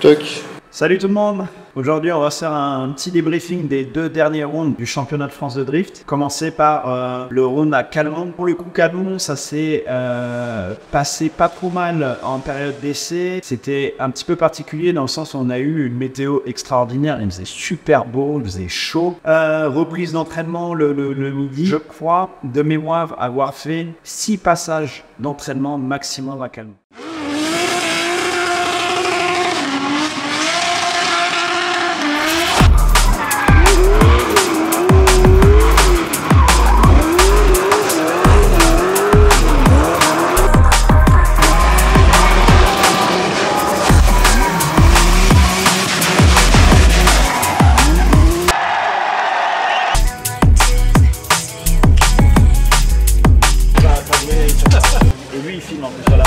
Toc. Salut tout le monde. Aujourd'hui, on va faire un petit débriefing des 2 derniers rounds du championnat de France de drift. Commencer par le round à Calmont. Pour le coup, Calmont, ça s'est passé pas trop mal en période d'essai. C'était un petit peu particulier dans le sens où on a eu une météo extraordinaire. Il faisait super beau, il faisait chaud. Reprise d'entraînement le midi. Je crois, de mémoire, avoir fait 6 passages d'entraînement maximum à Calmont. Et lui il filme en plus, voilà.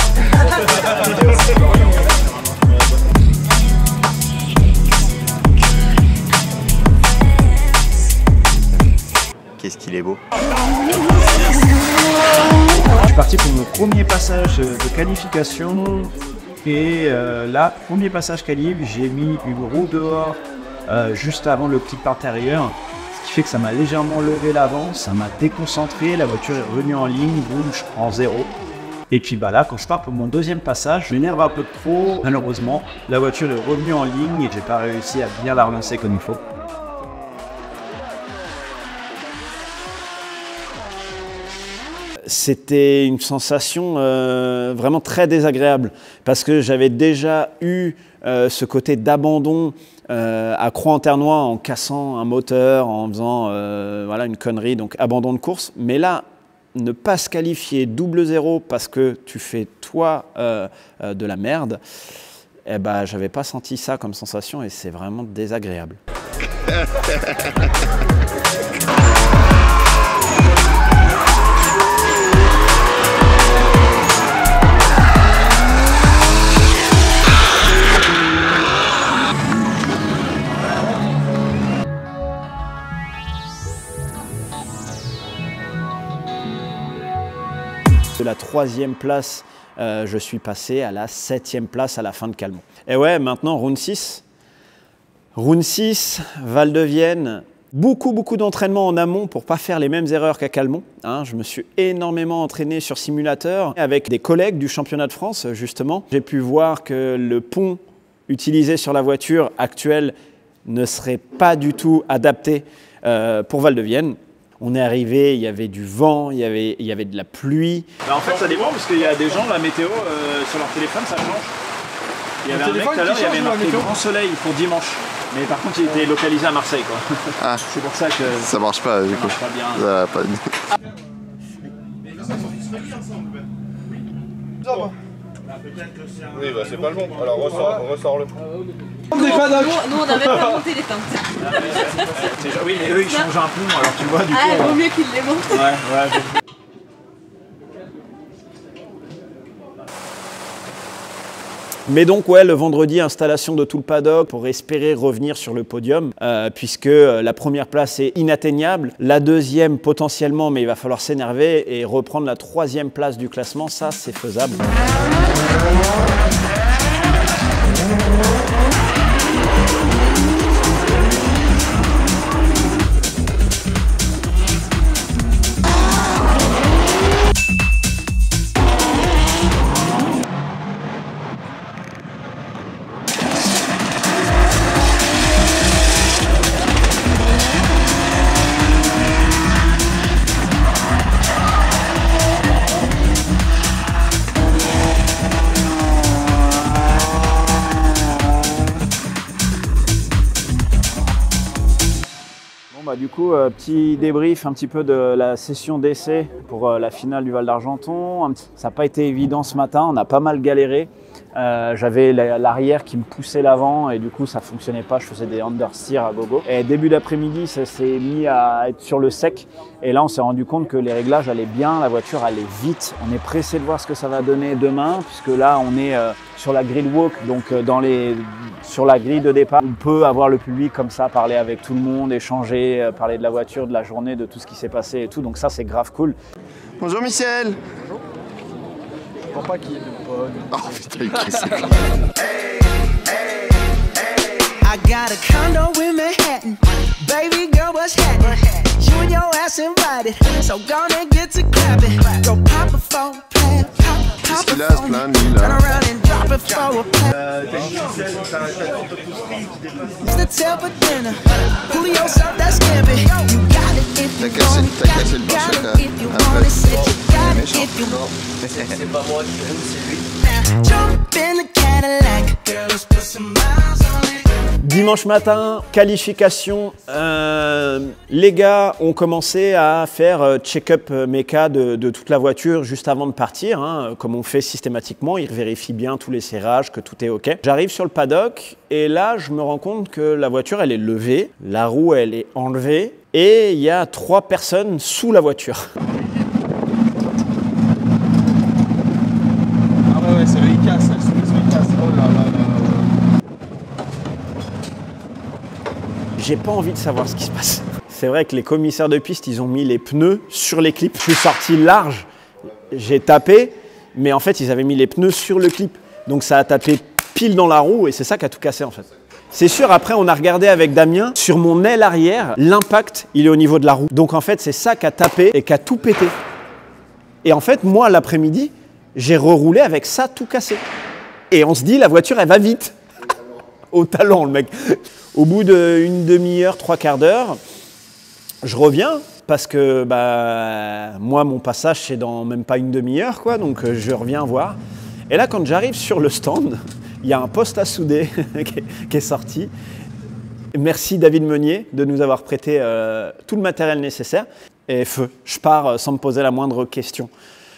Qu'est-ce qu'il est beau. Je suis parti pour mon premier passage de qualification. Et là, premier passage qualif, j'ai mis une roue dehors juste avant le clip intérieur. Ce qui fait que ça m'a légèrement levé l'avant, ça m'a déconcentré, la voiture est revenue en ligne, boum, je prends 0. Et puis bah là, quand je pars pour mon deuxième passage, je m'énerve un peu trop. Malheureusement, la voiture est revenue en ligne et j'ai pas réussi à bien la relancer comme il faut. C'était une sensation vraiment très désagréable parce que j'avais déjà eu ce côté d'abandon à Croix-en-Ternois en cassant un moteur, en faisant voilà, une connerie, donc abandon de course. Mais là, ne pas se qualifier double 0 parce que tu fais toi de la merde, eh ben, j'avais pas senti ça comme sensation et c'est vraiment désagréable. De la 3e place, je suis passé à la 7e place à la fin de Calmont. Et ouais, maintenant, round 6. Round 6, Val de Vienne. Beaucoup d'entraînement en amont pour ne pas faire les mêmes erreurs qu'à Calmont. Hein, je me suis énormément entraîné sur simulateur avec des collègues du championnat de France, justement. J'ai pu voir que le pont utilisé sur la voiture actuelle ne serait pas du tout adapté pour Val de Vienne. On est arrivé, il y avait du vent, il y avait de la pluie. En fait, ça dépend parce qu'il y a des gens, la météo, sur leur téléphone, ça change. Il y avait un mec tout à l'heure, il y avait marqué grand soleil pour dimanche. Mais par contre, il était localisé à Marseille, quoi. Ah. C'est pour ça que ça marche pas, du coup. Marche pas bien. Ça pas... Oui, bah c'est pas le bon. Alors ressors-le. Nous, on n'avait pas monté les teintes. Oui, mais eux, ils changent un pont, alors tu vois, du coup... Ah, vaut mieux qu'ils les montent. Ouais. Mais donc, ouais, le vendredi, installation de tout le paddock pour espérer revenir sur le podium, puisque la première place est inatteignable, la deuxième potentiellement, mais il va falloir s'énerver et reprendre la 3e place du classement, ça, c'est faisable. Du coup, petit débrief un petit peu de la session d'essai pour la finale du Val d'Argenton. Ça n'a pas été évident ce matin, on a pas mal galéré. J'avais l'arrière qui me poussait l'avant et du coup ça fonctionnait pas, je faisais des understeer à gogo. Et début d'après-midi, ça s'est mis à être sur le sec et là on s'est rendu compte que les réglages allaient bien, la voiture allait vite. On est pressé de voir ce que ça va donner demain puisque là on est sur la grille walk, donc sur la grille de départ. On peut avoir le public comme ça, parler avec tout le monde, échanger, parler de la voiture, de la journée, de tout ce qui s'est passé et tout, donc ça c'est grave cool. Bonjour Michel. Je crois pas qu'il y ait de bonnes. Oh putain, il casse. I got a condo in Manhattan. Baby girl, what's happening? You and your ass invited, so gonna get to clapping. Go pop it for a plan, pop it for me. Turn around and drop it for a plan. It's the tail for dinner. Julio served that scampi. You got it if you want it. Got it if you want it. Said you got it if you want it. C'est pas moi qui roule, c'est lui. Now jump in the Cadillac. Girl, let's put some miles on it. Dimanche matin, qualification. Les gars ont commencé à faire check-up méca de toute la voiture juste avant de partir, hein, comme on fait systématiquement. Ils vérifient bien tous les serrages, que tout est OK. J'arrive sur le paddock et là, je me rends compte que la voiture, elle est levée, la roue, elle est enlevée et il y a 3 personnes sous la voiture. Ah ouais, c'est le ICAS, c'est le ICAS. Oh là là là. J'ai pas envie de savoir ce qui se passe. C'est vrai que les commissaires de piste, ils ont mis les pneus sur les clips. Je suis sorti large, j'ai tapé, mais en fait, ils avaient mis les pneus sur le clip. Donc ça a tapé pile dans la roue et c'est ça qui a tout cassé en fait. C'est sûr, après, on a regardé avec Damien, sur mon aile arrière, l'impact, il est au niveau de la roue. Donc en fait, c'est ça qui a tapé et qui a tout pété. Et en fait, moi, l'après-midi, j'ai reroulé avec ça tout cassé. Et on se dit, la voiture, elle va vite. Au talon, le mec. Au bout d'une demi-heure, 3/4 d'heure, je reviens parce que moi, mon passage, c'est dans même pas une demi-heure, quoi. Donc, je reviens voir. Et là, quand j'arrive sur le stand, il y a un poste à souder qui est sorti. Merci David Meunier de nous avoir prêté tout le matériel nécessaire. Et feu, je pars sans me poser la moindre question.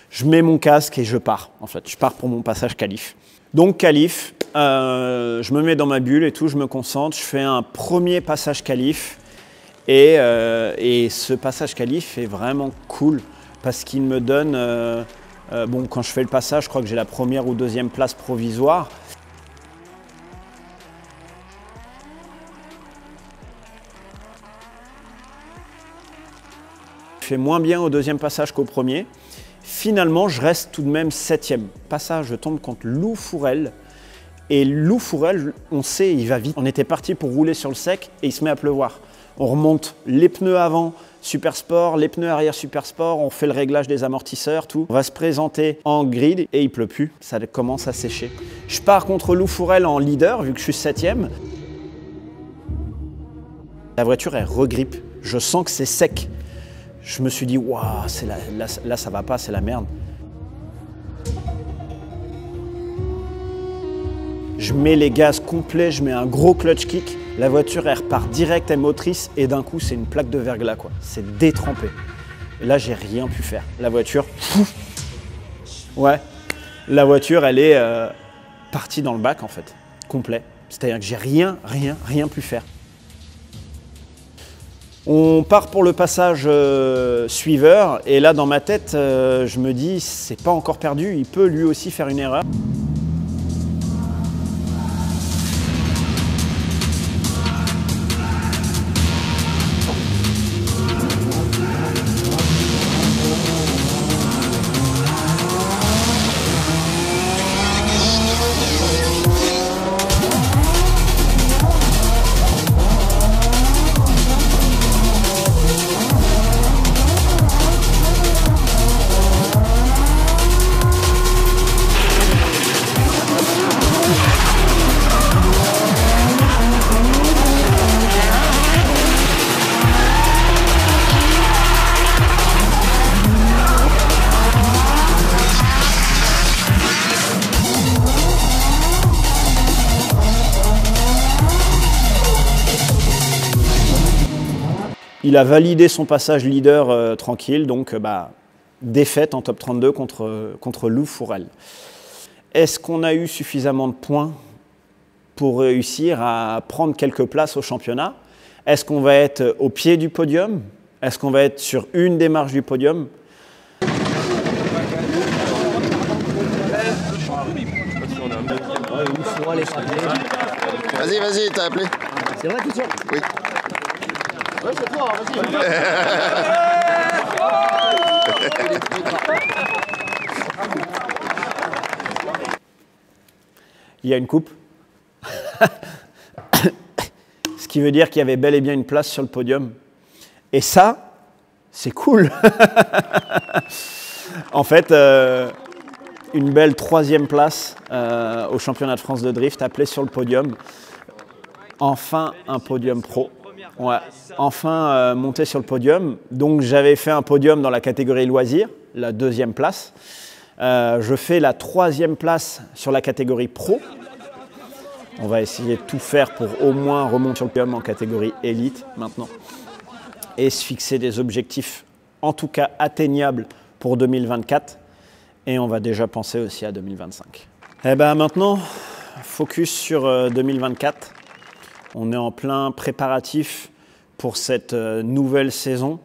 Je mets mon casque et je pars, en fait. Je pars pour mon passage qualif. Donc qualif, je me mets dans ma bulle et tout, je me concentre, je fais un premier passage qualif et ce passage qualif est vraiment cool parce qu'il me donne, bon quand je fais le passage, je crois que j'ai la première ou deuxième place provisoire. Je fais moins bien au deuxième passage qu'au premier. Finalement, je reste tout de même 7e. Passage, je tombe contre Lou Fourel. Et Lou Fourel, on sait, il va vite. On était parti pour rouler sur le sec et il se met à pleuvoir. On remonte les pneus avant Super Sport, les pneus arrière Super Sport, on fait le réglage des amortisseurs, tout. On va se présenter en grid et il pleut plus. Ça commence à sécher. Je pars contre Lou Fourel en leader, vu que je suis 7e. La voiture, elle regrippe. Je sens que c'est sec. Je me suis dit, waouh, là ça va pas, c'est la merde. Je mets les gaz complets, je mets un gros clutch kick. La voiture, elle repart direct, elle est motrice et d'un coup, c'est une plaque de verglas, quoi. C'est détrempé. Et là, j'ai rien pu faire. La voiture, pouf, ouais, la voiture, elle est partie dans le bac, en fait, complet. C'est-à-dire que j'ai rien pu faire. On part pour le passage suiveur et là dans ma tête je me dis c'est pas encore perdu, il peut lui aussi faire une erreur. Il a validé son passage leader tranquille, donc défaite en top 32 contre Lou Fourel. est-ce qu'on a eu suffisamment de points pour réussir à prendre quelques places au championnat? Est-ce qu'on va être au pied du podium? Est-ce qu'on va être sur une des marches du podium? Vas-y, vas-y, t'as appelé. C'est vrai, tout ça? Oui. Ouais, c'est toi, vas-y. Il y a une coupe. Ce qui veut dire qu'il y avait bel et bien une place sur le podium. Et ça, c'est cool. En fait, une belle 3e place au championnat de France de drift, appelée sur le podium. Enfin, un podium pro. Ouais, enfin monté sur le podium. Donc j'avais fait un podium dans la catégorie loisirs, la 2e place. Je fais la 3e place sur la catégorie pro. On va essayer de tout faire pour au moins remonter sur le podium en catégorie élite maintenant. Et se fixer des objectifs, en tout cas atteignables pour 2024. Et on va déjà penser aussi à 2025. Et bien maintenant, focus sur 2024. On est en plein préparatif pour cette nouvelle saison.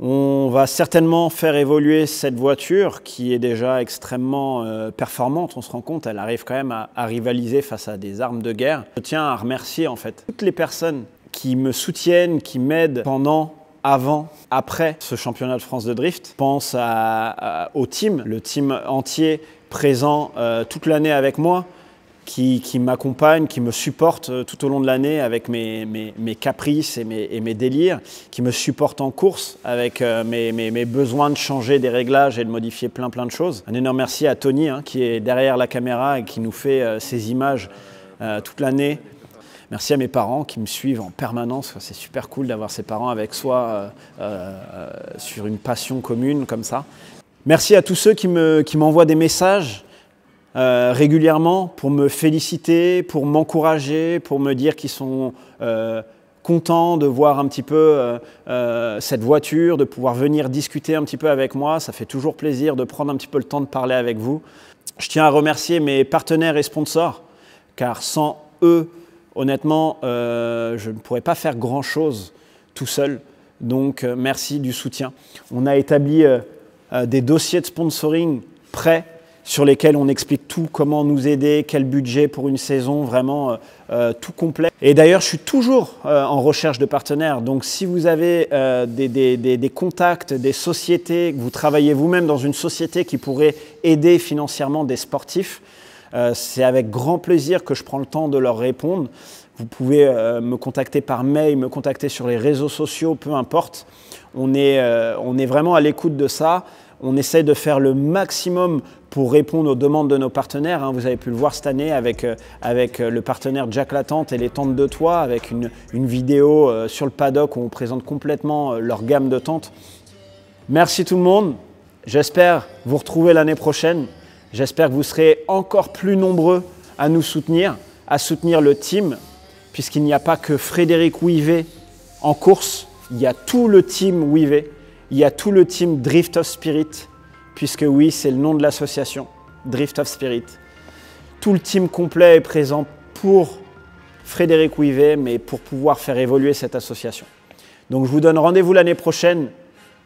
On va certainement faire évoluer cette voiture qui est déjà extrêmement performante. On se rend compte, elle arrive quand même à rivaliser face à des armes de guerre. Je tiens à remercier en fait toutes les personnes qui me soutiennent, qui m'aident pendant, avant, après ce championnat de France de drift. Je pense au team, le team entier présent toute l'année avec moi, qui m'accompagne, qui me supporte tout au long de l'année avec mes caprices et mes délires, qui me supporte en course avec mes besoins de changer des réglages et de modifier plein de choses. Un énorme merci à Tony qui est derrière la caméra et qui nous fait ces images toute l'année. Merci à mes parents qui me suivent en permanence. C'est super cool d'avoir ses parents avec soi sur une passion commune comme ça. Merci à tous ceux qui m'envoient des messages régulièrement pour me féliciter, pour m'encourager, pour me dire qu'ils sont contents de voir un petit peu cette voiture, de pouvoir venir discuter un petit peu avec moi. Ça fait toujours plaisir de prendre un petit peu le temps de parler avec vous. Je tiens à remercier mes partenaires et sponsors, car sans eux, honnêtement, je ne pourrais pas faire grand-chose tout seul. Donc, merci du soutien. On a établi des dossiers de sponsoring prêts sur lesquels on explique tout, comment nous aider, quel budget pour une saison, vraiment tout complet. Et d'ailleurs, je suis toujours en recherche de partenaires. Donc, si vous avez des contacts, des sociétés, que vous travaillez vous-même dans une société qui pourrait aider financièrement des sportifs, c'est avec grand plaisir que je prends le temps de leur répondre. Vous pouvez me contacter par mail, me contacter sur les réseaux sociaux, peu importe. On est vraiment à l'écoute de ça. On essaie de faire le maximum pour répondre aux demandes de nos partenaires. Vous avez pu le voir cette année avec le partenaire Jack Latente et les tentes de toit, avec une vidéo sur le paddock où on présente complètement leur gamme de tentes. Merci tout le monde. J'espère vous retrouver l'année prochaine. J'espère que vous serez encore plus nombreux à nous soutenir, à soutenir le team, puisqu'il n'y a pas que Frédéric Ouivet en course, il y a tout le team Ouivet, il y a tout le team Drift of Spirit, puisque oui, c'est le nom de l'association, Drift of Spirit. Tout le team complet est présent pour Frédéric Ouivet, mais pour pouvoir faire évoluer cette association. Donc je vous donne rendez-vous l'année prochaine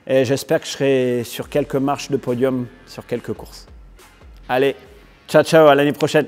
et j'espère que je serai sur quelques marches de podium, sur quelques courses. Allez, ciao ciao, à l'année prochaine.